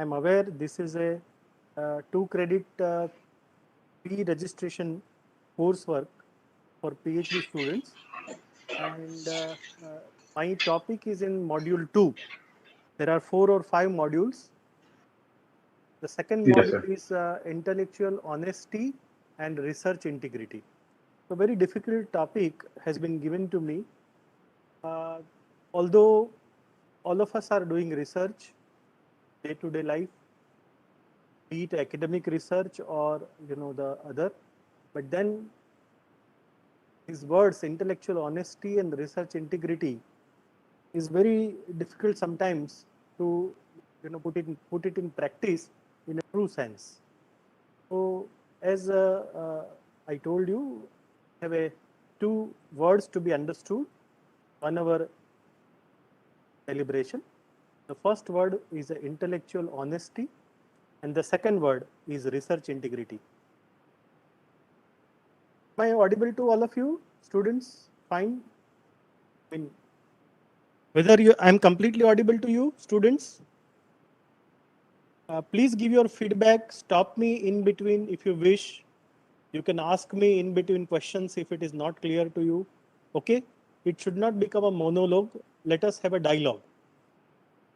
am aware this is a 2-credit pre-registration coursework for PhD students, and my topic is in module 2. There are 4 or 5 modules. The second Yes, module sir. is intellectual honesty and research integrity. A very difficult topic has been given to me. Although all of us are doing research day-to-day life, be it academic research or the other, but then these words, intellectual honesty and research integrity, is very difficult sometimes to put it in practice in a true sense. So as I told you, have a 2 words to be understood on our deliberation. The first word is intellectual honesty, and the second word is research integrity. Am I audible to all of you, students? Fine. I mean, whether I'm completely audible to you, students? Please give your feedback. Stop me in between if you wish. You can ask me in between questions if it is not clear to you. Okay? It should not become a monologue. Let us have a dialogue.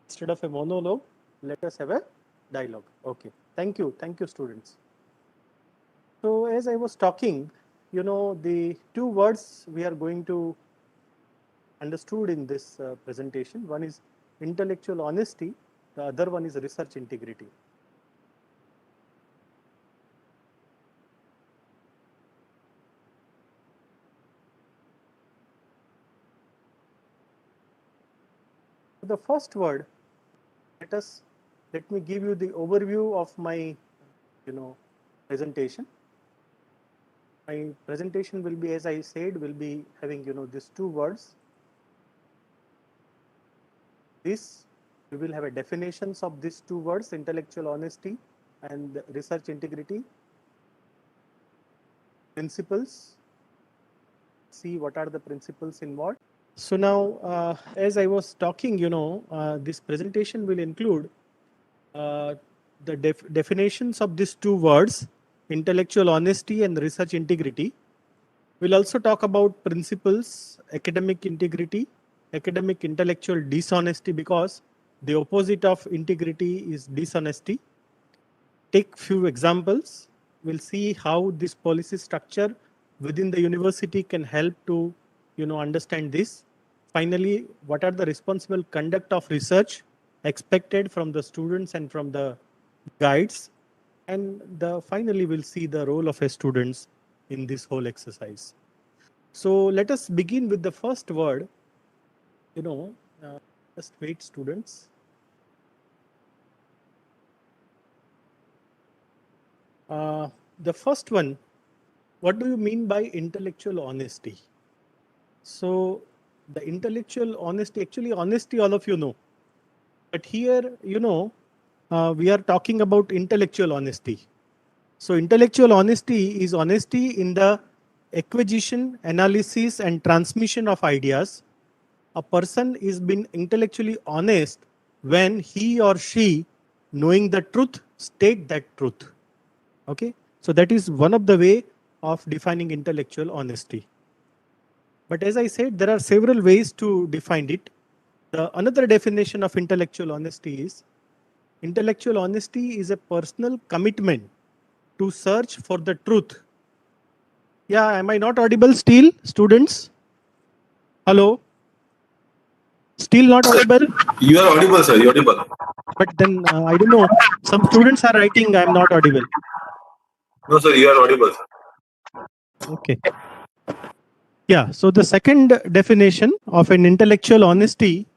Instead of a monologue, let us have a dialogue. Okay. Thank you. Thank you, students. So as I was talking, the 2 words we are going to understood in this presentation. One is intellectual honesty. The other one is research integrity. The first word, let me give you the overview of my presentation. My presentation will be, as I said, will be having these 2 words. This we will have a definitions of these 2 words, intellectual honesty and research integrity. Principles. See what are the principles involved. So now, as I was talking, this presentation will include the definitions of these 2 words, intellectual honesty and research integrity. We'll also talk about principles, academic integrity, academic intellectual dishonesty, because the opposite of integrity is dishonesty. Take few examples. We'll see how this policy structure within the university can help to understand this. Finally, what are the responsible conduct of research expected from the students and from the guides, and finally we'll see the role of a students in this whole exercise. So let us begin with the first word. Just wait, students. The first one, what do you mean by intellectual honesty? So the intellectual honesty, actually honesty all of you know, but here we are talking about intellectual honesty. So intellectual honesty is honesty in the acquisition, analysis and transmission of ideas. A person is being intellectually honest when he or she, knowing the truth, state that truth. Okay, so that is one of the way of defining intellectual honesty. But as I said, there are several ways to define it. Another definition of intellectual honesty is a personal commitment to search for the truth. Yeah, am I not audible still, students? Hello? Still not audible? You are audible, sir. You are audible. But then I don't know. Some students are writing I am not audible. No, sir. You are audible. Okay. Yeah. So the second definition of an intellectual honesty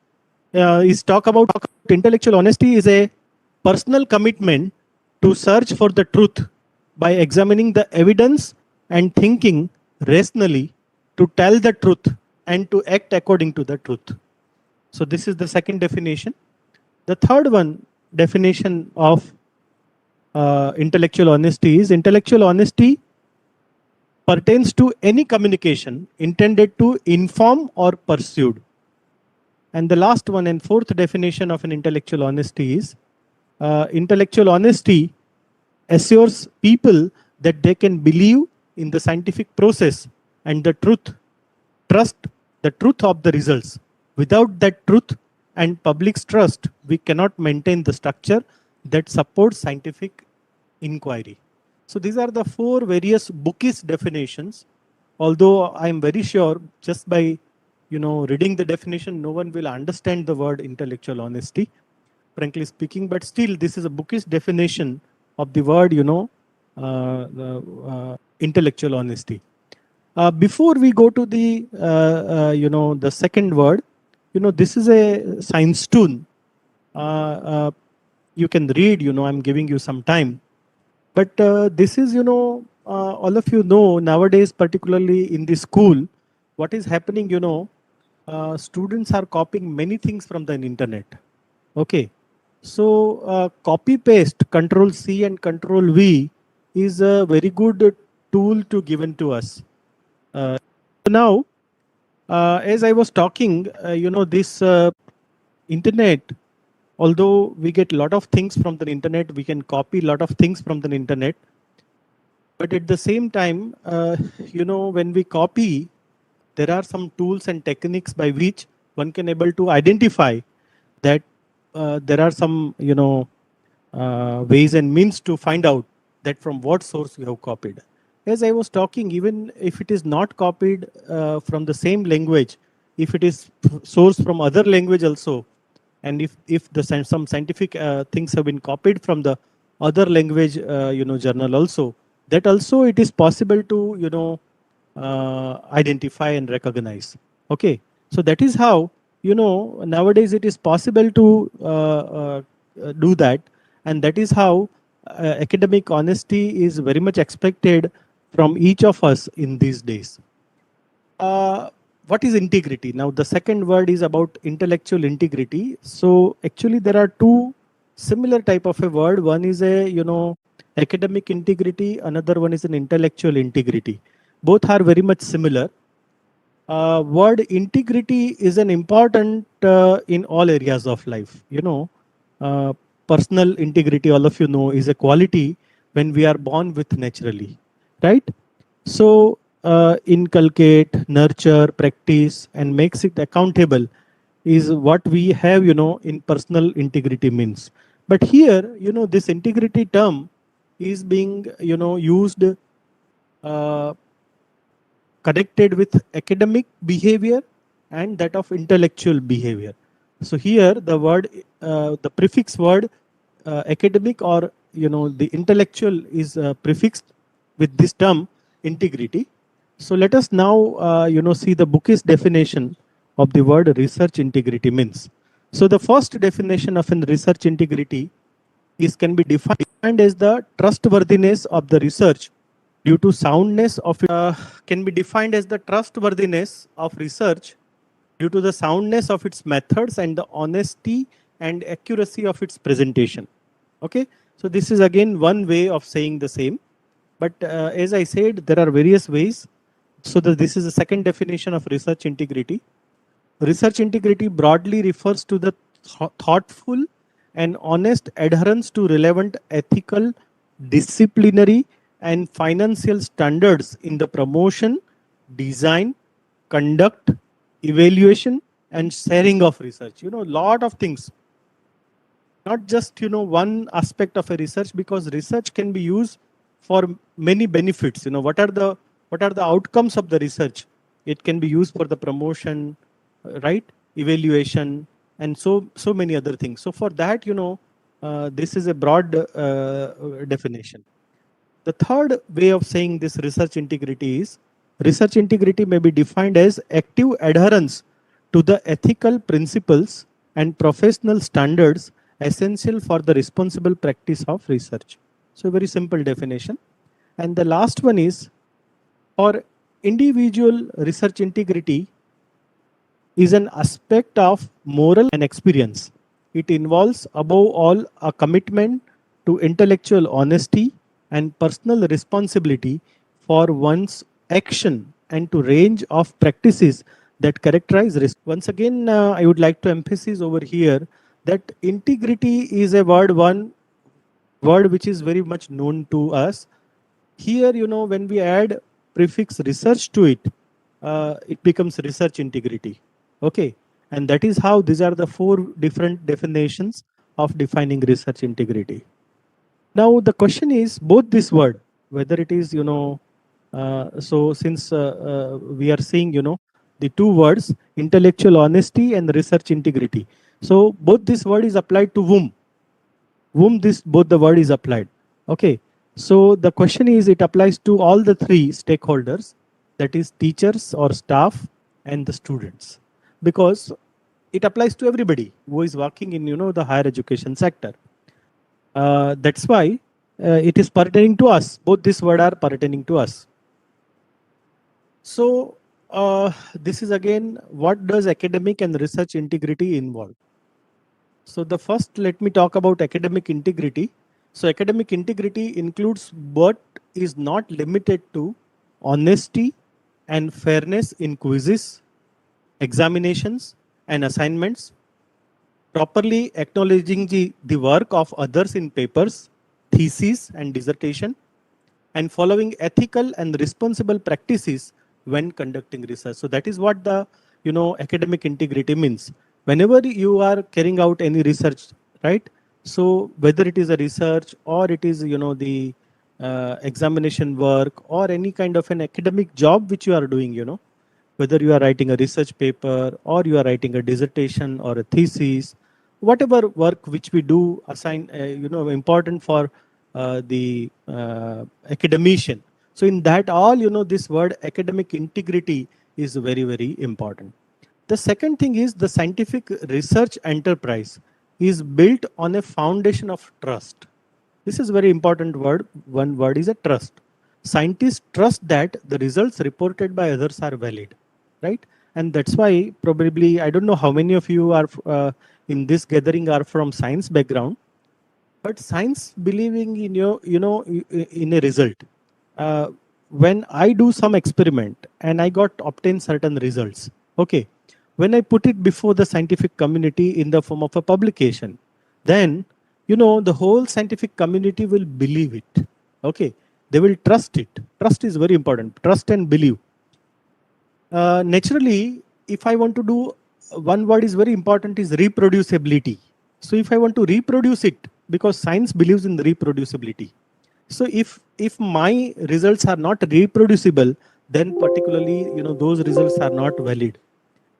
is talk about intellectual honesty is a personal commitment to search for the truth by examining the evidence and thinking rationally to tell the truth and to act according to the truth. So this is the second definition. The third one definition of intellectual honesty is intellectual honesty pertains to any communication intended to inform or pursued. And the last one and fourth definition of an intellectual honesty is intellectual honesty assures people that they can believe in the scientific process and the truth, trust the truth of the results. Without that truth and public's trust, we cannot maintain the structure that supports scientific inquiry. So these are the four various bookish definitions. Although I am very sure just by reading the definition, no one will understand the word intellectual honesty, frankly speaking. But still, this is a bookish definition of the word, intellectual honesty. Before we go to the, the second word, this is a science tool. You can read, I'm giving you some time. But this is, all of nowadays, particularly in the school, what is happening, students are copying many things from the internet. Okay. So copy paste, control C and control V is a very good tool to given to us. Now, as I was talking, this internet, although we get a lot of things from the internet, we can copy a lot of things from the internet. But at the same time, when we copy, there are some tools and techniques by which one can able to identify that there are some, ways and means to find out that from what source you have copied. As I was talking, even if it is not copied from the same language, if it is sourced from other language also, and if some scientific things have been copied from the other language, journal also, that also it is possible to, identify and recognize. Okay, so that is how, nowadays it is possible to do that, and that is how academic honesty is very much expected from each of us in these days. What is integrity? Now, the second word is about intellectual integrity. So actually there are two similar type of a word. One is a, academic integrity. Another one is an intellectual integrity. Both are very much similar. Word integrity is an important in all areas of life. Personal integrity, all of you know, is a quality when we are born with naturally, right? So inculcate, nurture, practice, and makes it accountable is what we have, in personal integrity means. But here, this integrity term is being, used connected with academic behavior and that of intellectual behavior. So here the word, the prefix word academic or the intellectual is prefixed with this term integrity. So let us now see the bookish definition of the word research integrity means. So the first definition of an research integrity is can be defined as the trustworthiness of the research due to soundness of can be defined as the trustworthiness of research due to the soundness of its methods and the honesty and accuracy of its presentation. Okay, so this is again one way of saying the same, but as I said, there are various ways. So this is the second definition of research integrity. Research integrity broadly refers to the thoughtful and honest adherence to relevant ethical, disciplinary, and financial standards in the promotion, design, conduct, evaluation, and sharing of research. Lot of things. Not just one aspect of a research, because research can be used for many benefits. What are the outcomes of the research? It can be used for the promotion, right? Evaluation, and so many other things. So for that, this is a broad definition. The third way of saying this research integrity is research integrity may be defined as active adherence to the ethical principles and professional standards essential for the responsible practice of research. So a very simple definition. And the last one is for individual research integrity is an aspect of moral and experience. It involves above all a commitment to intellectual honesty and personal responsibility for one's action and to range of practices that characterize risk. Once again, I would like to emphasize over here That integrity is a one word which is very much known to us. Here, when we add prefix research to it, it becomes research integrity. Okay. And that is how these are the four different definitions of defining research integrity. Now, the question is both this word, whether it is, so since we are seeing, the two words, intellectual honesty and research integrity. So both this word is applied to whom this both the word is applied. Okay. So the question is it applies to all the three stakeholders, that is teachers or staff and the students, because it applies to everybody who is working in the higher education sector. That's why it is pertaining to us. Both these words are pertaining to us. So this is again, what does academic and research integrity involve? So the first, let me talk about academic integrity. So academic integrity includes but is not limited to honesty and fairness in quizzes, examinations, and assignments, properly acknowledging the work of others in papers, theses, and dissertation, and following ethical and responsible practices when conducting research. So that is what the academic integrity means. Whenever you are carrying out any research, right? So whether it is a research or it is the examination work or any kind of an academic job which you are doing, whether you are writing a research paper or you are writing a dissertation or a thesis, whatever work which we do assign, important for the academician. So in that all, this word academic integrity is very, very important. The second thing is the scientific research enterprise is built on a foundation of trust. This is very important word. One word is a trust. Scientists trust that the results reported by others are valid, right? And that's why probably I don't know how many of you are in this gathering are from science background, but science believing in in a result. Uh, when I do some experiment and I got obtain certain results, okay, when I put it before the scientific community in the form of a publication, then the whole scientific community will believe it. Okay, they will trust it. Trust is very important. Trust and believe. Naturally, if I want to do one word is very important is reproducibility. So if I want to reproduce it, because science believes in the reproducibility. So if my results are not reproducible, then particularly those results are not valid.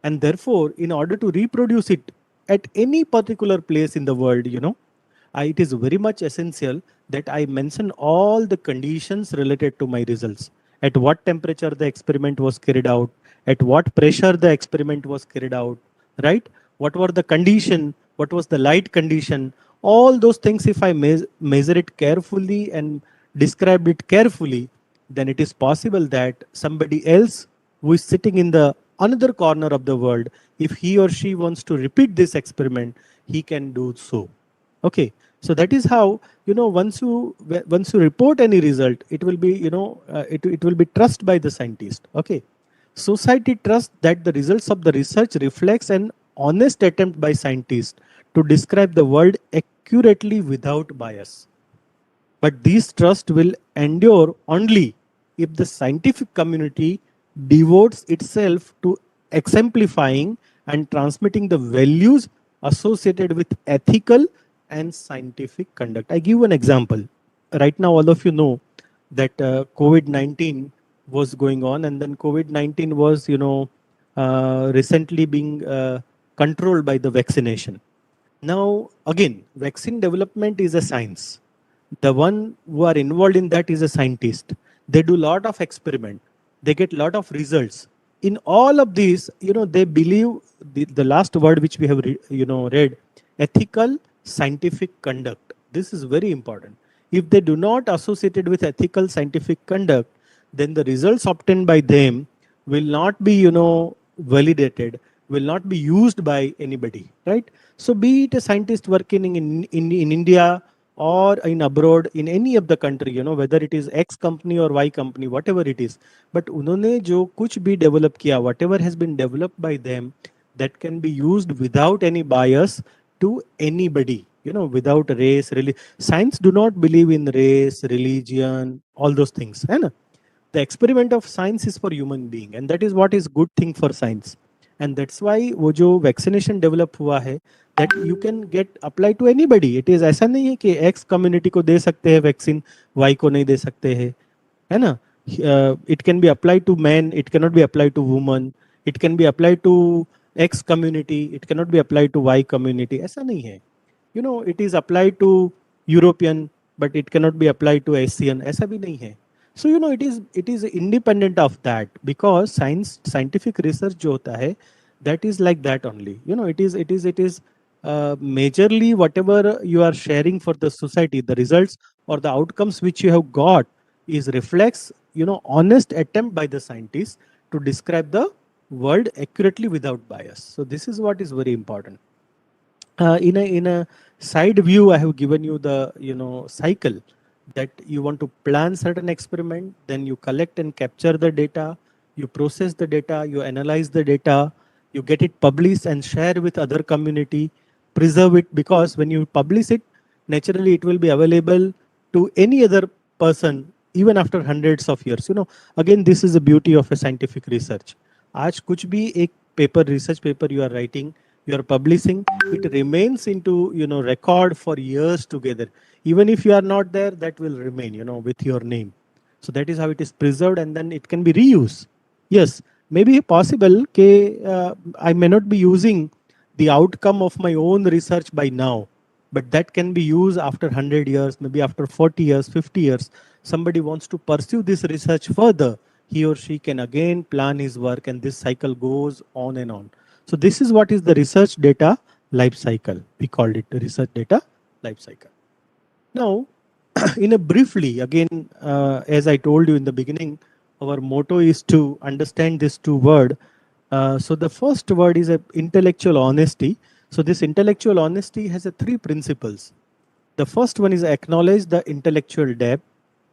And therefore, in order to reproduce it at any particular place in the world, it is very much essential that I mention all the conditions related to my results. At what temperature the experiment was carried out, at what pressure the experiment was carried out, right? What were the condition, what was the light condition, all those things, if I measure it carefully and describe it carefully, then it is possible that somebody else who is sitting in the another corner of the world, if he or she wants to repeat this experiment, he can do so. Okay, so that is how once you report any result, it will be it will be trust by the scientist. Okay, society trusts that the results of the research reflects an honest attempt by scientists to describe the world accurately without bias. But this trust will endure only if the scientific community devotes itself to exemplifying and transmitting the values associated with ethical and scientific conduct. I give an example. Right now, all of you know that COVID-19 was going on, and then COVID-19 was, recently being controlled by the vaccination. Now, again, vaccine development is a science. The one who are involved in that is a scientist. They do lot of experiment. They get lot of results. In all of these, they believe the last word which we have read, ethical scientific conduct. This is very important. If they do not associate it with ethical scientific conduct, then the results obtained by them will not be validated, will not be used by anybody, right? So be it a scientist working in India or in abroad in any of the country, whether it is X company or Y company, whatever it is, but उन्होंने जो कुछ भी develop किया, whatever has been developed by them, that can be used without any bias to anybody, without race, science do not believe in race, religion, all those things, है ना? The experiment of science is for human being, and that is what is good thing for science. And that's why वो जो vaccination develop हुआ है, that you can get apply to anybody. It is ऐसा नहीं है कि X community को दे सकते हैं vaccine, Y को नहीं दे सकते हैं, है ना? It can be applied to men, it cannot be applied to women, it can be applied to X community, it cannot be applied to Y community. ऐसा नहीं है. It is applied to European, but it cannot be applied to Asian. ऐसा भी नहीं है. So it is independent of that, because scientific research जो होता है, that is like that only. It is majorly whatever you are sharing for the society, the results or the outcomes which you have got is reflects honest attempt by the scientists to describe the world accurately without bias. So this is what is very important. In a side view, I have given you the cycle, that you want to plan certain experiment, then you collect and capture the data, you process the data, you analyze the data, you get it published and share with other community, preserve it, because when you publish it, naturally it will be available to any other person even after hundreds of years. Again, this is the beauty of a scientific research. आज कुछ भी एक paper, research paper you are writing, you are publishing, it remains into record for years together. Even if you are not there, that will remain with your name. So that is how it is preserved, and then it can be reused. Yes, maybe possible I may not be using the outcome of my own research by now, but that can be used after 100 years, maybe after 40 years, 50 years. Somebody wants to pursue this research further, he or she can again plan his work, and this cycle goes on and on. So this is what is the research data life cycle. We called it the research data life cycle. Now, in a briefly, again, as I told you in the beginning, our motto is to understand these two words. So the first word is intellectual honesty. So this intellectual honesty has three principles. The first one is acknowledge the intellectual depth.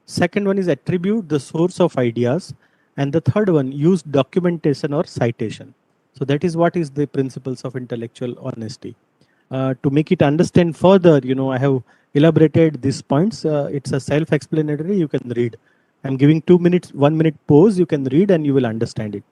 Second one is attribute the source of ideas. And the third one, use documentation or citation. So that is what is the principles of intellectual honesty. To make it understand further, I have elaborated these points. It's a self-explanatory, you can read. I'm giving 2 minutes, 1 minute pause, you can read and you will understand it.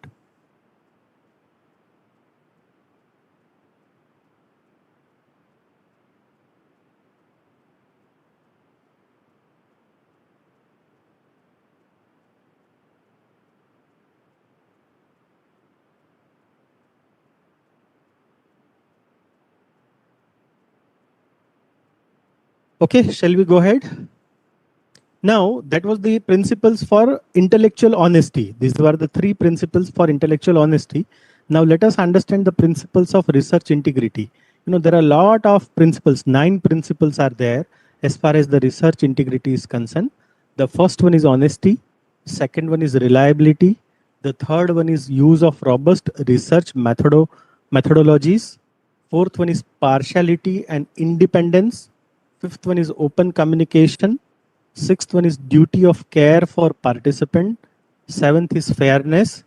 Okay, shall we go ahead? Now, that was the principles for intellectual honesty. These were the three principles for intellectual honesty. Now, let us understand the principles of research integrity. There are a lot of principles, 9 principles are there as far as the research integrity is concerned. The first one is honesty. Second one is reliability. The third one is use of robust research methodologies. Fourth one is partiality and independence. Fifth one is open communication. Sixth one is duty of care for participant. Seventh is fairness.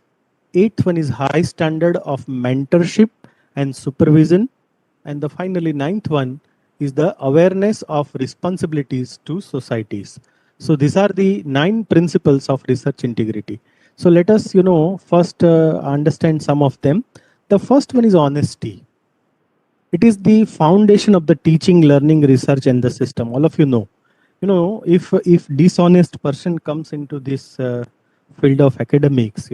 Eighth one is high standard of mentorship and supervision. And the finally ninth one is the awareness of responsibilities to societies. So these are the 9 principles of research integrity. So let us, first understand some of them. The first one is honesty. It is the foundation of the teaching, learning, research, and the system. All of you know. If dishonest person comes into this field of academics,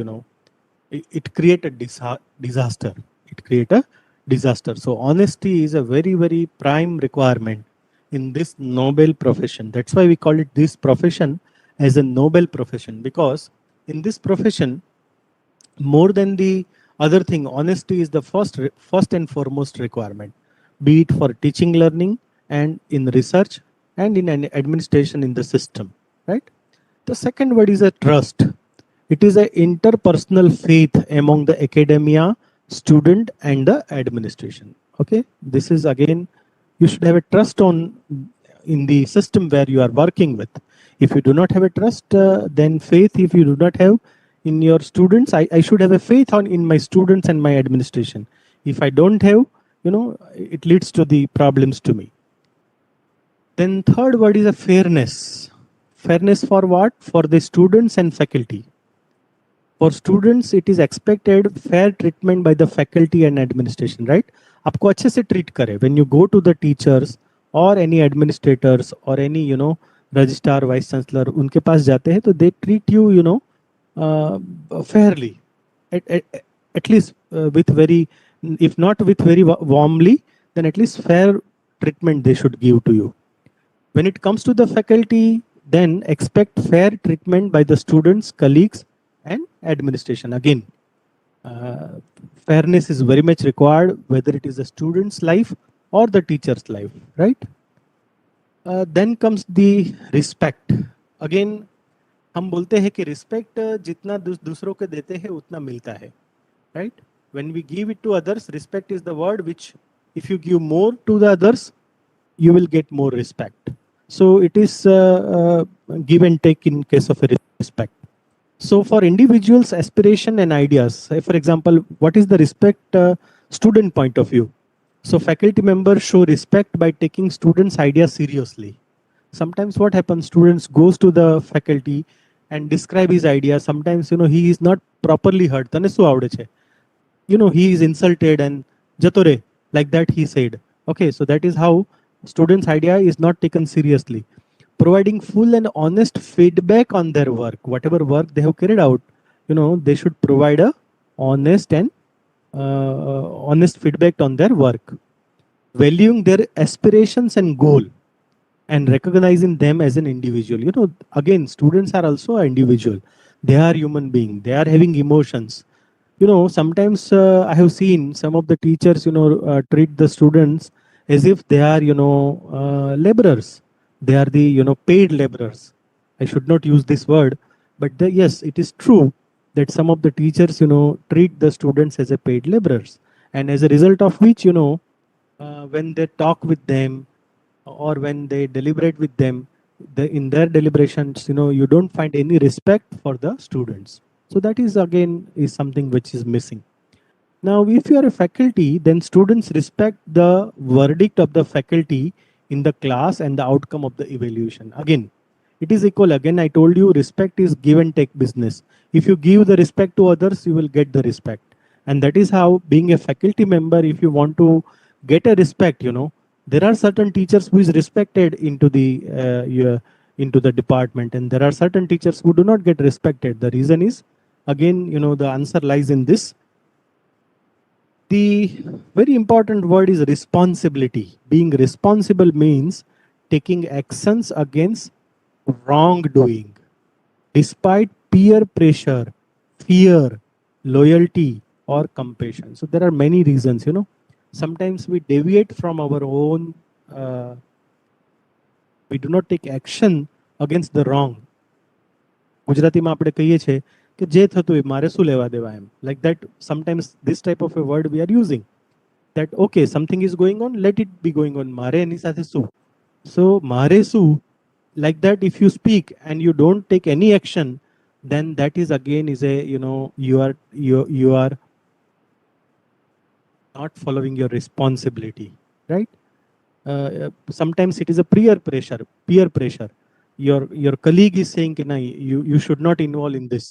it create a disaster. It create a disaster. So honesty is a very, very prime requirement in this noble profession. That's why we call it this profession as a noble profession, because in this profession, more than the other thing, honesty is the first and foremost requirement, be it for teaching, learning, and in research, and in an administration in the system, right? The second word is a trust. It is an interpersonal faith among the academia, student, and the administration. Okay, this is again, you should have a trust in the system where you are working with. If you do not have a trust, then faith, if you do not have in your students, I should have a faith in my students and my administration. If I don't have, it leads to the problems to me. Then third word is a fairness. Fairness for what? For the students and faculty. For students, it is expected fair treatment by the faculty and administration, right? आपको अच्छे से treat करे. When you go to the teachers or any administrators or any, registrar, vice chancellor, उनके पास जाते हैं तो they treat you, fairly. At least with very, if not with very warmly, then at least fair treatment they should give to you. When it comes to the faculty, then expect fair treatment by the students, colleagues, and administration. Again, fairness is very much required, whether it is the student's life or the teacher's life, right? Then comes the respect. Again, हम बोलते हैं कि respect जितना दूसरों को देते हैं उतना मिलता है, right? When we give it to others, respect is the word which, if you give more to the others, you will get more respect. So it is give and take in case of a respect. So for individuals' aspiration and ideas, say for example, what is the respect student point of view? So faculty members show respect by taking students' ideas seriously. Sometimes what happens, students goes to the faculty and describe his idea. Sometimes, he is not properly heard. Tane શું આવડે છે? He is insulted and jatore, like that he said. Okay, so that is how students' idea is not taken seriously. Providing full and honest feedback on their work, whatever work they have carried out, they should provide a honest and honest feedback on their work. Valuing their aspirations and goal and recognizing them as an individual. Again, students are also an individual. They are human being. They are having emotions. Sometimes I have seen some of the teachers, treat the students as if they are, laborers. They are the, paid laborers. I should not use this word, but yes, it is true that some of the teachers, treat the students as a paid laborers. And as a result of which, when they talk with them or when they deliberate with them, in their deliberations, you don't find any respect for the students. So that is again is something which is missing. Now, if you are a faculty, then students respect the verdict of the faculty in the class and the outcome of the evaluation. Again, it is equal. Again, I told you respect is give and take business. If you give the respect to others, you will get the respect. And that is how, being a faculty member, if you want to get a respect, there are certain teachers who is respected into the department, and there are certain teachers who do not get respected. The reason is, again, the answer lies in this. The very important word is responsibility. Being responsible means taking actions against wrongdoing, despite peer pressure, fear, loyalty, or compassion. So there are many reasons, Sometimes we deviate from our own, we do not take action against the wrong. ગુજરાતીમાં આપણે કહીએ છીએ કે જે થતું હોય મારે શું લેવા દેવા એમ. Like that, sometimes this type of a word we are using. That, okay, something is going on, let it be going on. મારે એની સાથે શું? So, મારે શું, like that, if you speak and you don't take any action, then that is again is a, you are not following your responsibility, right? Sometimes it is a peer pressure. Your colleague is saying that you should not involve in this.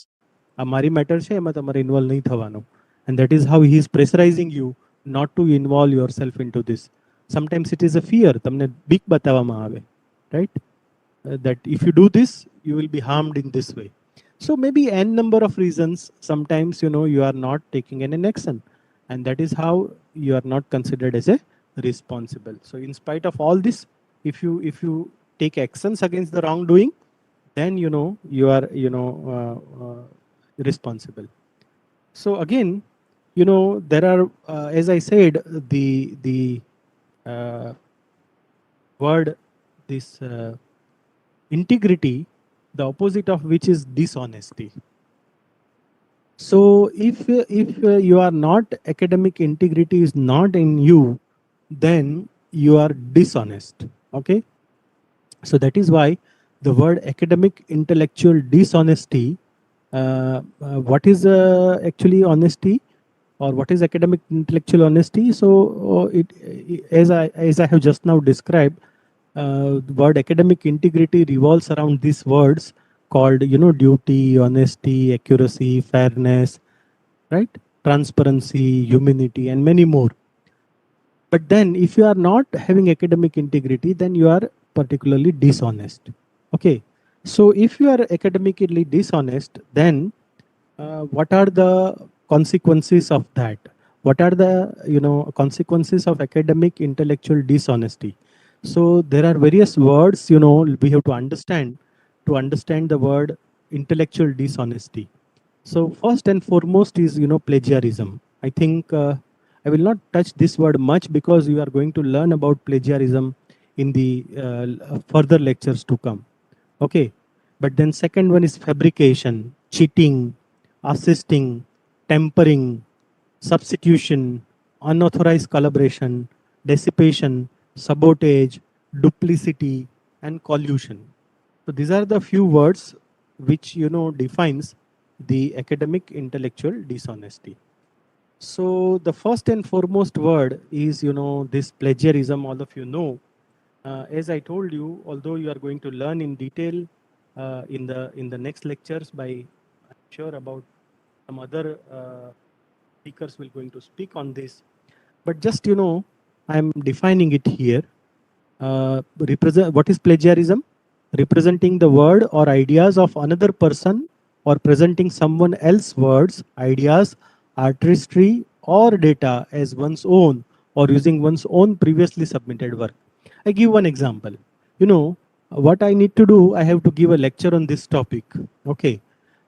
આ મારી matter છે, એમાં તમારે involve નહીં થવાનું. And that is how he is pressurizing you not to involve yourself into this. Sometimes it is a fear, તમને બીક બતાવવામાં આવે, right? That if you do this, you will be harmed in this way. So maybe n number of reasons. Sometimes, you are not taking any action, and that is how you are not considered as a responsible. So in spite of all this, if you take actions against the wrongdoing, then you are responsible. So again, there are, as I said, the word, this integrity, the opposite of which is dishonesty. So if you are not, academic integrity is not in you, then you are dishonest. Okay, so that is why the word academic intellectual dishonesty. What is actually honesty? or what is academic intellectual honesty? So as I have just now described, the word academic integrity revolves around these words called, duty, honesty, accuracy, fairness, right? Transparency, humanity, and many more. But then if you are not having academic integrity, then you are particularly dishonest. Okay. So if you are academically dishonest, then what are the consequences of that? What are the consequences of academic intellectual dishonesty? So there are various words we have to understand the word intellectual dishonesty. So first and foremost is plagiarism. I think I will not touch this word much because you are going to learn about plagiarism in the further lectures to come. Okay, but then second one is fabrication, cheating, assisting, tempering, substitution, unauthorized collaboration, dissipation, sabotage, duplicity, and collusion. So these are the few words which defines the academic intellectual dishonesty. So the first and foremost word is this plagiarism. All of you know. As I told you, although you are going to learn in detail in the next lectures, by I'm sure about some other speakers will going to speak on this. But just I'm defining it here. Represent what is plagiarism? Representing the word or ideas of another person, or presenting someone else's words, ideas, artistry, or data as one's own, or using one's own previously submitted work. I give one example. You know, what I need to do, I have to give a lecture on this topic. Okay.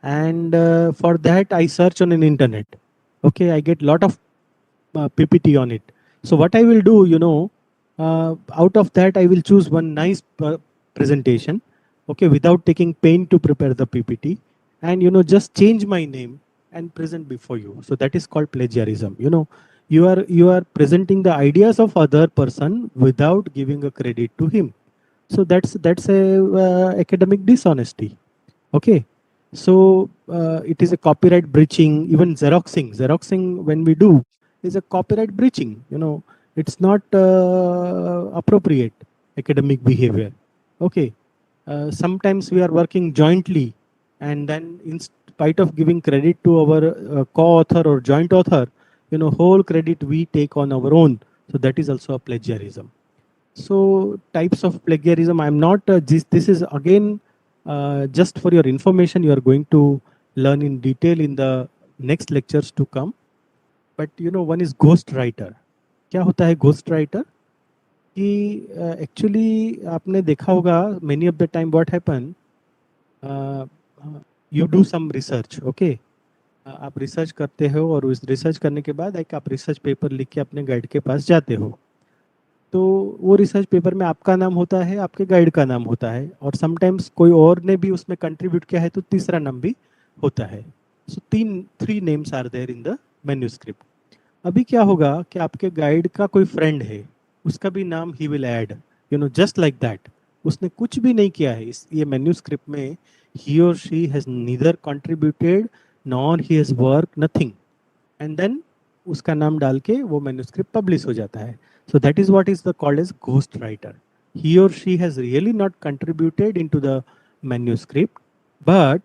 And for that, I search on an internet. Okay. I get lot of PPT on it. So what I will do, out of that, I will choose one nice presentation, okay, without taking pain to prepare the PPT, and just change my name and present before you. So that is called plagiarism. You are presenting the ideas of other person without giving a credit to him. So that's a academic dishonesty. Okay. So it is a copyright breaching. Even xeroxing when we do is a copyright breaching. It's not appropriate academic behavior. Okay. Sometimes we are working jointly, and then in spite of giving credit to our co-author or joint author, whole credit we take on our own. So that is also a plagiarism. So types of plagiarism, I'm not, this is again, just for your information, you are going to learn in detail in the next lectures to come. But one is ghost writer. क्या होता है ghost writer? कि actually आपने देखा होगा many of the time what happen, you do some research, okay? आप research करते हो और उस रिसर्च करने के बाद एक आप रिसर्च पेपर लिख के अपने गाइड के पास जाते हो. तो वो रिसर्च पेपर में आपका नाम होता है, आपके गाइड का नाम होता है, और समटाइम्स कोई और ने भी उसमें कंट्रीब्यूट किया है तो तीसरा नाम भी होता है. So three names are there in the manuscript. अभी क्या होगा कि आपके गाइड का कोई फ्रेंड है, उसका भी नाम he will add, just like that. उसने कुछ भी नहीं किया है इस ये मैन्यूस्क्रिप्ट में. ही और she has neither contributed nor he has work nothing, and then उसका नाम डाल के वो मैन्यूस्क्रिप्ट पब्लिश हो जाता है. So that is what is the called as ghost writer. He or she has really not contributed into the manuscript, but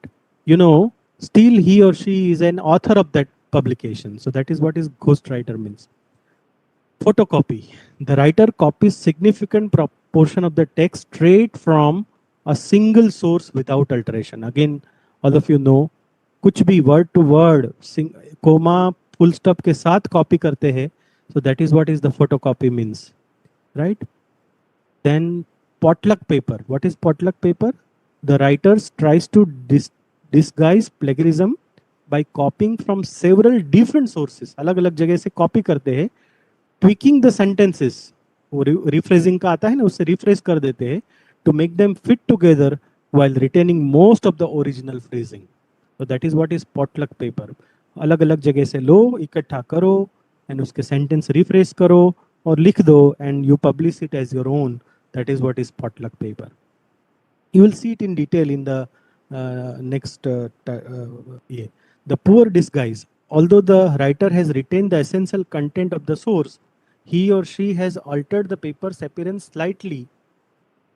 still he or she is an author of that publication. So that is what is ghost writer means. Photocopy. The writer copies significant proportion of the text straight from a single source without alteration. Again, all of you know, कुछ भी word to word, comma, full stop के साथ copy करते हैं. So that is what is the photocopy means, right? Then potluck paper. What is potluck paper? The writers tries to disguise plagiarism by copying from several different sources. अलग अलग जगह से copy करते हैं, tweaking the sentences. वो rephrasing का आता है ना, उससे rephrase कर देते हैं to make them fit together while retaining most of the original phrasing. So that is what is potluck paper. अलग अलग जगह से लो, इकट्ठा करो, एंड उसके सेंटेंस रिफ्रेश करो और लिख दो, and you publish it as your own. That is what is potluck paper. You will see it in detail in the next. The poor disguise. although the writer has retained the essential content of the source, he or she has altered the paper's appearance slightly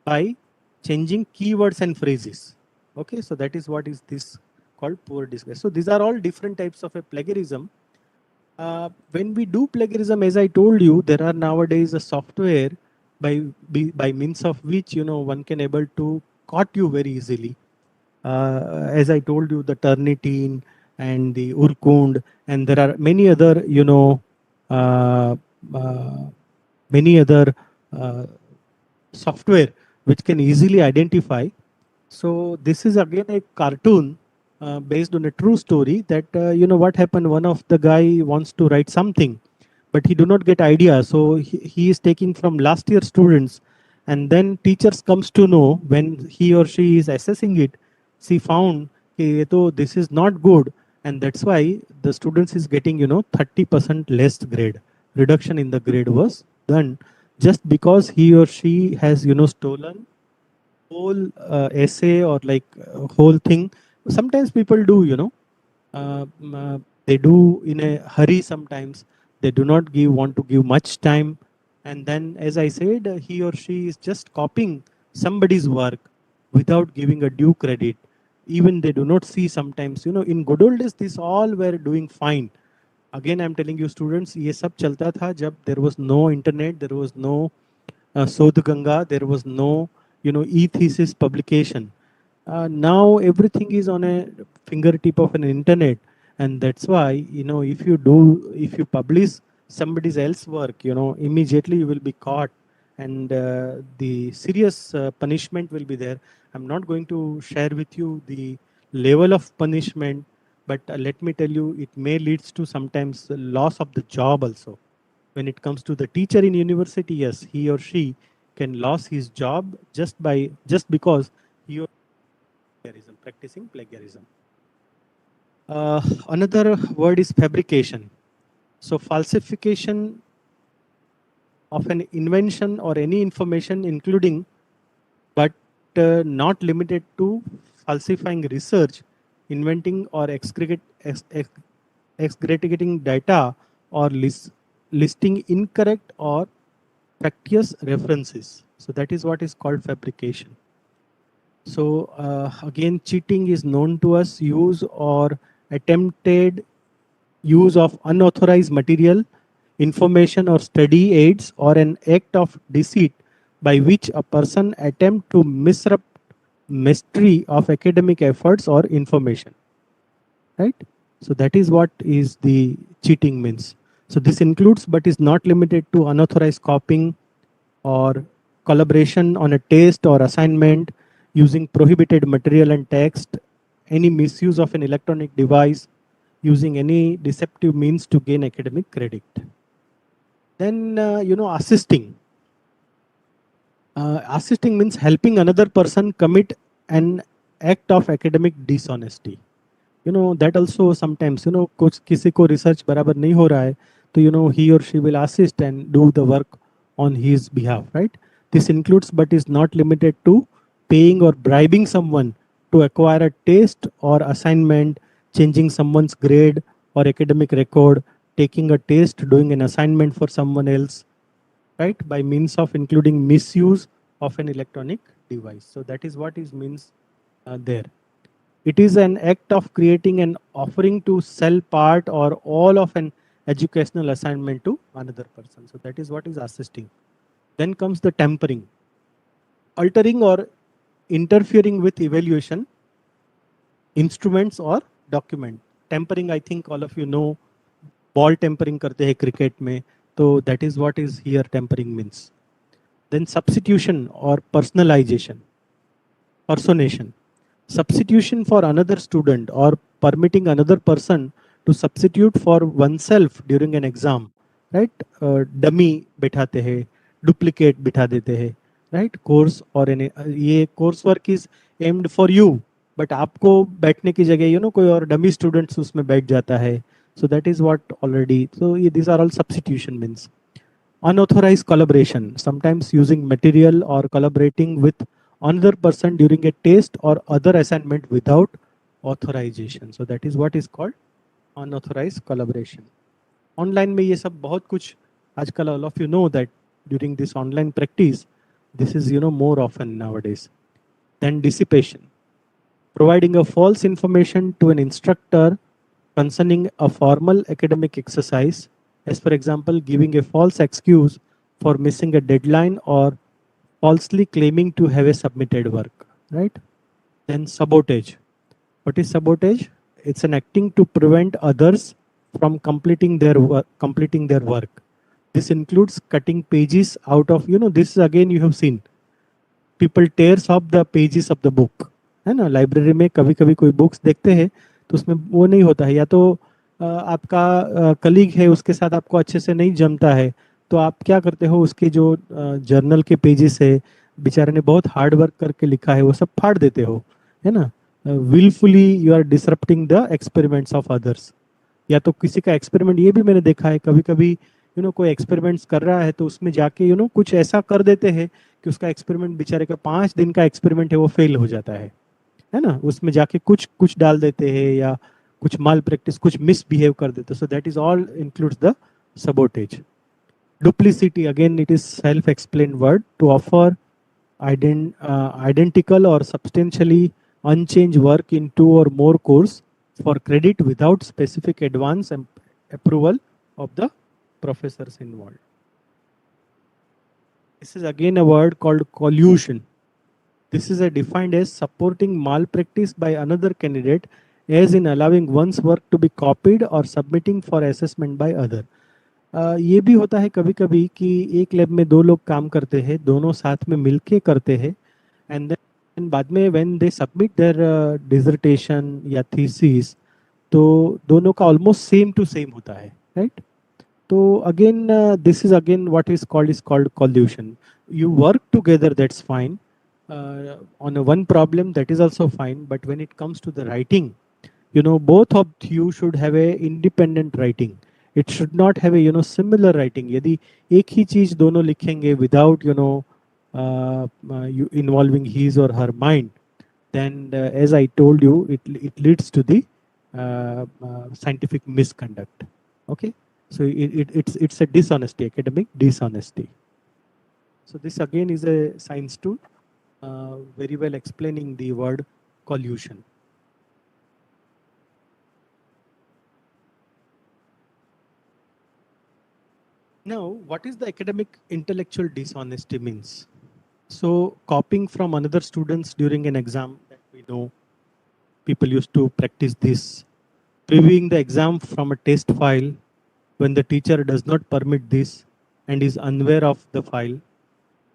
by changing keywords and phrases. Okay, so that is what is this called poor disguise. So these are all different types of a plagiarism. When we do plagiarism, as I told you, there are nowadays a software by means of which one can able to caught you very easily. As I told you, the Turnitin and the Urkund, and there are many other uh, uh, many other uh, software which can easily identify. So this is again a cartoon based on a true story that what happened. One of the guy wants to write something, but he do not get idea. So he is taking from last year students, and then teachers comes to know when he or she is assessing it. She found कि ये तो this is not good, and that's why the students is getting 30% less grade. Reduction in the grade was done just because he or she has stolen whole essay or like whole thing. Sometimes people do they do in a hurry. Sometimes they do not want to give much time, and then as I said, he or she is just copying somebody's work without giving a due credit. Even they do not see. Sometimes in good old days this all were doing fine. Again I'm telling you students, ये सब चलता था जब there was no internet, there was no Sodh Ganga, there was no, e-thesis publication. Now everything is on a fingertip of an internet, and that's why if you publish somebody's else work, immediately you will be caught, and the serious punishment will be there. I'm not going to share with you the level of punishment, but let me tell you, it may leads to sometimes loss of the job also. When it comes to the teacher in university, yes, he or she can lose his job just because he or plagiarism, practicing plagiarism. Another word is fabrication. So falsification of an invention or any information, including but not limited to falsifying research, inventing or excreting data, or listing incorrect or factious references. So that is what is called fabrication. So again, cheating is known to us: use or attempted use of unauthorized material, information or study aids, or an act of deceit by which a person attempt to misrepresent mystery of academic efforts or information. Right? So that is what is the cheating means. So this includes but is not limited to unauthorized copying or collaboration on a test or assignment, using prohibited material and text, any misuse of an electronic device, using any deceptive means to gain academic credit. Then, assisting. Assisting means helping another person commit an act of academic dishonesty. That also sometimes कुछ किसी को research बराबर नहीं हो रहा है, तो he or she will assist and do the work on his behalf, right? This includes but is not limited to paying or bribing someone to acquire a test or assignment, changing someone's grade or academic record, taking a test, doing an assignment for someone else, right? By means of including misuse of an electronic device. So that is what is means there. It is an act of creating an offering to sell part or all of an educational assignment to another person. So that is what is assisting. Then comes the tampering. Altering or interfering with evaluation, instruments or document. Tampering, I think all of you know, ball tampering karte hai cricket mein. So that is what is here tampering means. Then substitution or personalization, personation. Substitution for another student or permitting another person to substitute for oneself during an exam, right? Dummy बिठाते हैं, duplicate बिठा देते हैं, right? Course और ये course work is aimed for you, but आपको बैठने की जगह कोई और dummy students उसमें बैठ जाता है. So that is what already. So these are all substitution means. Unauthorized collaboration, sometimes using material or collaborating with another person during a test or other assignment without authorization. So that is what is called unauthorise collaboration. Online में ये सब बहुत कुछ आजकल, all of you know that during this online practice this is more often nowadays. Then deception, providing a false information to an instructor concerning a formal academic exercise, as for example giving a false excuse for missing a deadline or falsely claiming to have a submitted work, right? Then sabotage. What is sabotage? It's an acting to prevent others from completing their work. This includes cutting pages out of, this again you have seen, people tears off the pages of the book, है ना? Library में कभी कभी कोई books देखते हैं तो उसमें वो नहीं होता है, या तो आपका कलीग है उसके साथ आपको अच्छे से नहीं जमता है, तो आप क्या करते हो, उसके जो जर्नल के पेजेस है, बेचारे ने बहुत हार्ड वर्क करके लिखा है, वो सब फाड़ देते हो, है ना? Wilfully you are disrupting the experiments of others. या तो किसी का एक्सपेरिमेंट, ये भी मैंने देखा है कभी कभी, कोई एक्सपेरिमेंट्स कर रहा है तो उसमें जाके कुछ ऐसा कर देते हैं कि उसका एक्सपेरिमेंट, बेचारे का 5 दिन का एक्सपेरिमेंट है, वो फेल हो जाता है ना? उसमें जाके कुछ कुछ डाल देते हैं या कुछ माल प्रैक्टिस, कुछ मिसबिहेव कर देते हैं। So that is all includes the sabotage. Duplicity, again it is self explain word, to offer identical or substantially unchanged work in 2 or more course for credit without specific advance and approval of the professors involved. This is again a word called collusion. This is defined as supporting malpractice by another candidate, as in allowing one's work to be copied or submitting for assessment by other. ये भी होता है कभी कभी कि एक lab में 2 लोग काम करते हैं, दोनों साथ में मिलके करते हैं, एंड देन बाद में when they submit there dissertation या थीसिस, तो दोनों का ऑलमोस्ट सेम टू सेम होता है, राइट? तो again this is again what is called collision. You work together, that's fine, on a one problem, that is also fine, but when it comes to the writing, both of you should have a independent writing. It should not have a similar writing. यदि एक ही चीज दोनों लिखेंगे without you involving his or her mind, then as I told you, it leads to the scientific misconduct. Okay, so it's a dishonesty, academic dishonesty. So this again is a science tool, very well explaining the word collusion. Now, what is the academic intellectual dishonesty means? So, copying from another students during an exam, that we know, people used to practice this. Previewing the exam from a test file when the teacher does not permit this and is unaware of the file.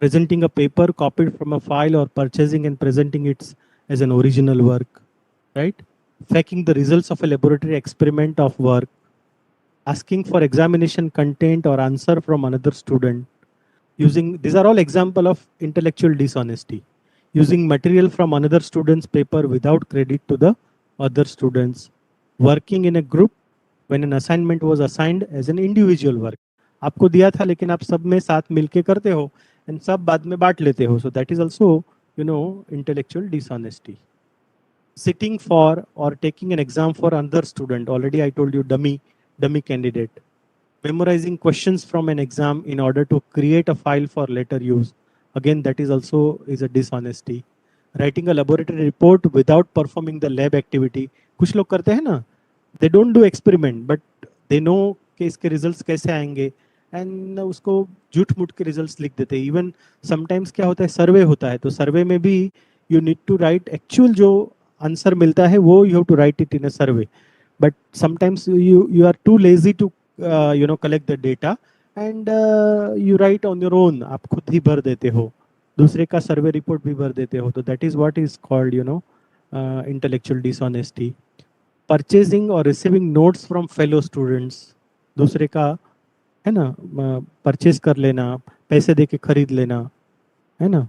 Presenting a paper copied from a file or purchasing and presenting it as an original work, right? Faking the results of a laboratory experiment of work. Asking for examination content or answer from another student. These are all example of intellectual dishonesty. Using material from another student's paper without credit to the other students. Working in a group when an assignment was assigned as an individual work. आपको दिया था लेकिन आप सब में साथ मिलके करते हो एंड सब बाद में बांट लेते हो. So that is also, intellectual dishonesty. Sitting for or taking an exam for another student. Already I told you, dummy candidate. Memorizing questions from an exam in order to create a file for later use. Again, that is also a dishonesty. Writing a laboratory report without performing the lab activity. कुछ लोग करते हैं ना, they don't do experiment but they know कि इसके results कैसे आएंगे and उसको झूठ मूठ के रिजल्ट्स लिख देते हैं. इवन समटाइम्स क्या होता है, सर्वे होता है, तो सर्वे में भी you need to write actual जो आंसर मिलता है वो you have to write it in a survey, but sometimes you are too lazy to collect the data and you write on your own. आप खुद ही भर देते हो, दूसरे का सर्वे रिपोर्ट भी भर देते हो. तो that is what is called intellectual dishonesty. Purchasing और receiving notes from fellow students. दूसरे का है ना परचेज कर लेना, पैसे दे के खरीद लेना, है ना.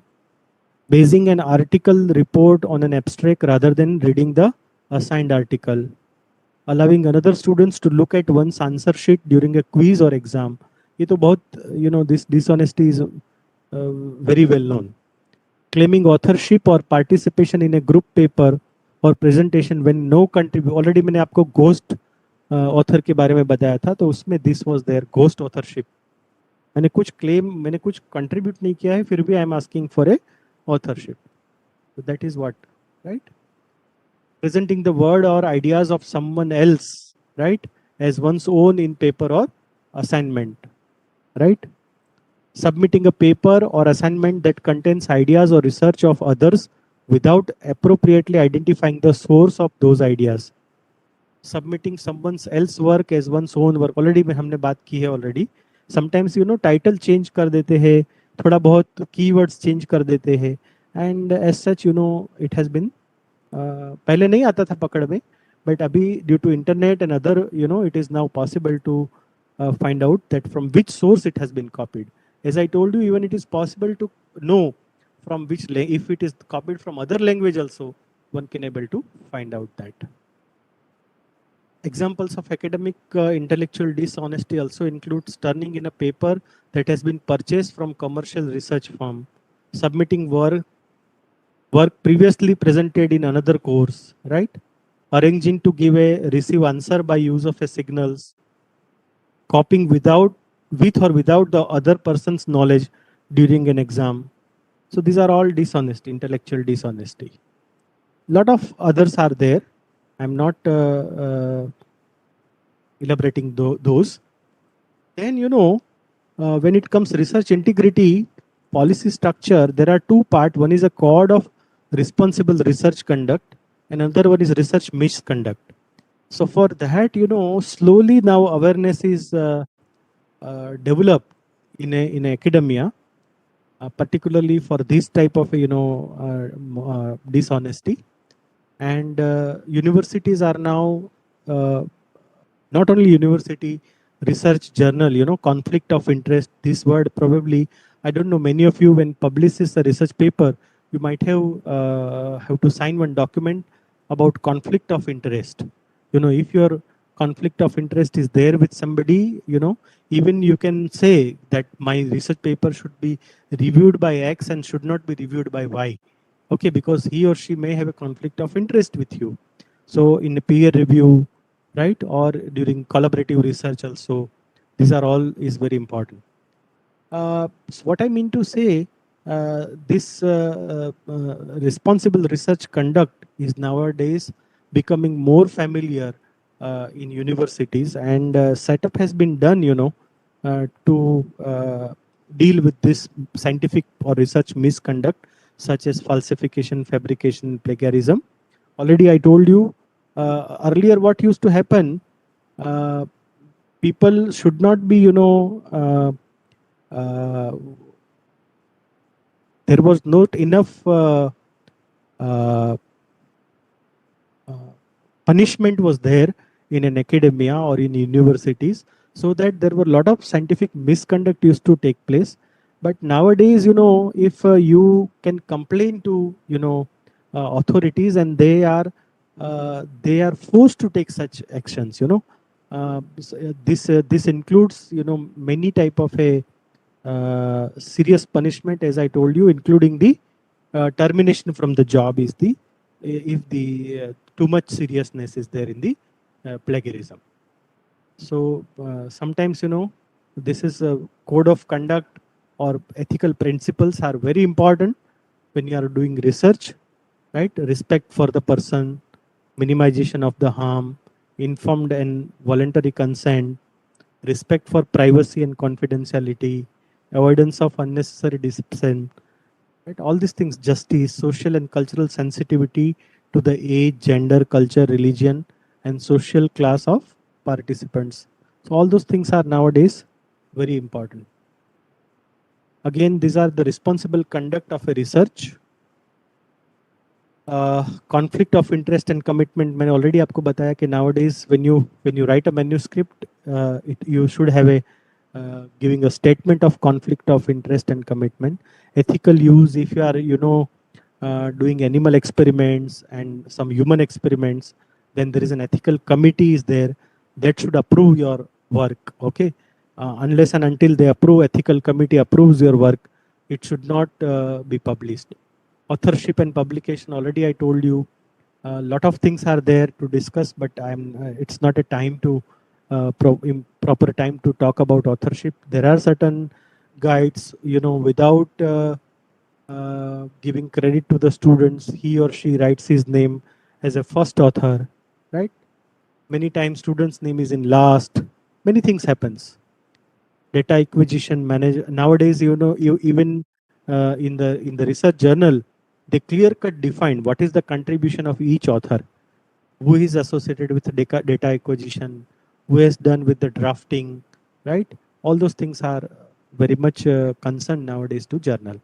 Basin an article report on an abstract rather than reading the assigned article. allowing another students to look at one's answer sheet during a quiz or exam. ये तो बहुत, this dishonesty is very well known. Claiming authorship or participation in a group paper or presentation when no contribute. Already मैंने आपको ghost author के बारे में बताया था, तो उसमें this was there ghost authorship. मैंने कुछ कंट्रीब्यूट नहीं किया है, फिर भी I am asking for a authorship. So that is what, right? Presenting the word or ideas of someone else, right, as one's own in paper or assignment, right? Submitting a paper or assignment that contains ideas or research of others without appropriately identifying the source of those ideas. Submitting someone's else work as one's own work, already में हमने बात की है already. Sometimes title change कर देते हैं, थोड़ा बहुत keywords change कर देते हैं, and as such it has been पहले नहीं आता था पकड़ में, but अभी due to internet and other it is now possible to find out that from which source it has been copied. As I told you, even it is possible to know from which if it is copied from other language also, one can able to find out that. Examples of academic intellectual dishonesty also includes turning in a paper that has been purchased from commercial research firm, submitting work previously presented in another course, right? Arranging to give a receive answer by use of a signals, copying with or without the other person's knowledge during an exam. So these are all dishonesty, intellectual dishonesty. Lot of others are there. I'm not elaborating those. Then when it comes research integrity, policy structure, there are two parts. One is a code of responsible research conduct, and another one is research misconduct. So for that, slowly now awareness is developed in academia, particularly for this type of dishonesty. And universities are now not only university, research journal, conflict of interest. This word probably, I don't know, many of you when publishes a research paper, you might have to sign one document about conflict of interest. If your conflict of interest is there with somebody, even you can say that my research paper should be reviewed by X and should not be reviewed by Y. Okay, because he or she may have a conflict of interest with you. So in a peer review, right, or during collaborative research also, these are all is very important. So what I mean to say, this responsible research conduct is nowadays becoming more familiar in universities, and setup has been done, to deal with this scientific or research misconduct, such as falsification, fabrication, plagiarism. Already I told you earlier what used to happen. People should not be, there was not enough uh, punishment was there in an academia or in universities, so that there were a lot of scientific misconduct used to take place. But nowadays, if you can complain to, authorities, and they are forced to take such actions, this includes, many type of a serious punishment, as I told you, including the termination from the job is the if the too much seriousness is there in the plagiarism. So sometimes, this is a code of conduct or ethical principles are very important when you are doing research, right? Respect for the person, minimization of the harm, informed and voluntary consent, respect for privacy and confidentiality, avoidance of unnecessary discipline, right? All these things, justice, social and cultural sensitivity to the age, gender, culture, religion, and social class of participants. So all those things are nowadays very important. Again, these are the responsible conduct of a research. Conflict of interest and commitment, मैंने already आपको बताया कि nowadays when you write a manuscript, you should have a giving a statement of conflict of interest and commitment. Ethical use, if you are doing animal experiments and some human experiments, then there is an ethical committee is there that should approve your work. Okay, unless and until they approve, ethical committee approves your work, it should not be published. Authorship and publication, already I told you. A lot of things are there to discuss, but it's not a time to proper time to talk about authorship. There are certain guides, without giving credit to the students, he or she writes his name as a first author, right? Many times students' name is in last. Many things happens. Data acquisition manager nowadays, you even in the research journal, they clear cut define what is the contribution of each author, who is associated with data acquisition, who has done with the drafting, right? All those things are very much concerned nowadays to journal.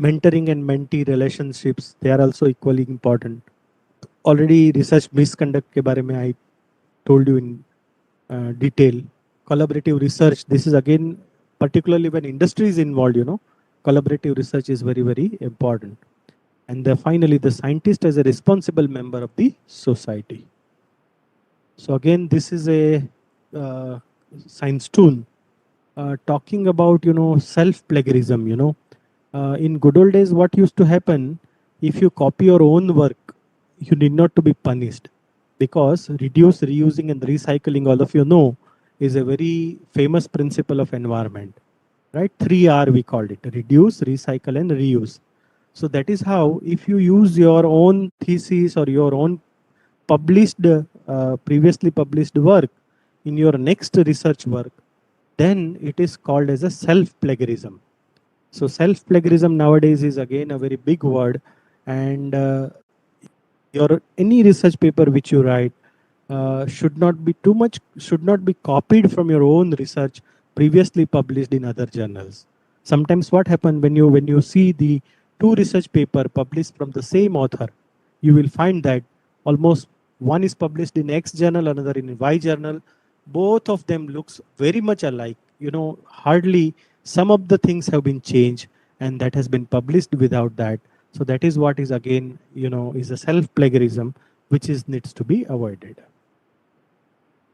Mentoring and mentee relationships, they are also equally important. Already research misconduct के बारे में I told you in detail. Collaborative research, this is again, particularly when industry is involved, collaborative research is very, very important. And finally, the scientist as a responsible member of the society. So again, this is a uh, science tool talking about, self-plagiarism, in good old days, what used to happen, if you copy your own work, you need not to be punished, because reduce, reusing and recycling, all of you know, is a very famous principle of environment, right? 3R we called it: reduce, recycle and reuse. So that is how, if you use your own thesis or your own published, previously published work in your next research work, then it is called as a self-plagiarism. So self-plagiarism nowadays is again a very big word, and your any research paper which you write should not be copied from your own research previously published in other journals. Sometimes what happen, when you see the two research paper published from the same author, you will find that almost one is published in X journal, another in Y journal. Both of them looks very much alike. Hardly some of the things have been changed, and that has been published without that. So that is what is again, is a self plagiarism, which is needs to be avoided.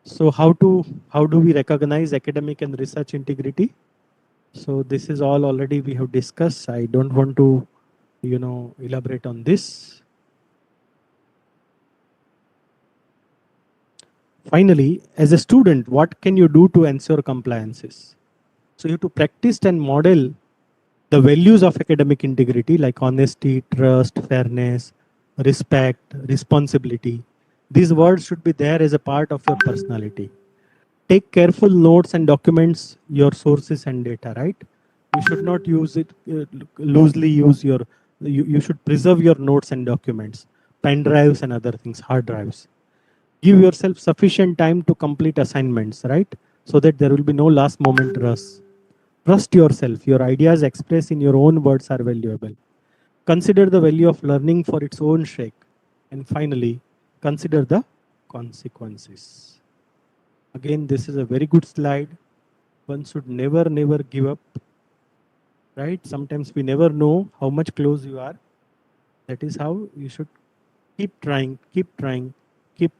So how do we recognize academic and research integrity? So this is all already we have discussed. I don't want to, elaborate on this. Finally, as a student, what can you do to ensure compliances? So you have to practice and model the values of academic integrity, like honesty, trust, fairness, respect, responsibility. These words should be there as a part of your personality. Take careful notes and documents your sources and data, right? You should not use it loosely. You should preserve your notes and documents, pen drives and other things, hard drives. Give yourself sufficient time to complete assignments, right? So that there will be no last moment rush. Trust yourself. Your ideas expressed in your own words are valuable. Consider the value of learning for its own sake. And finally, consider the consequences. Again, this is a very good slide. One should never, never give up, right? Sometimes we never know how much close you are. That is how you should keep trying, keep trying, keep.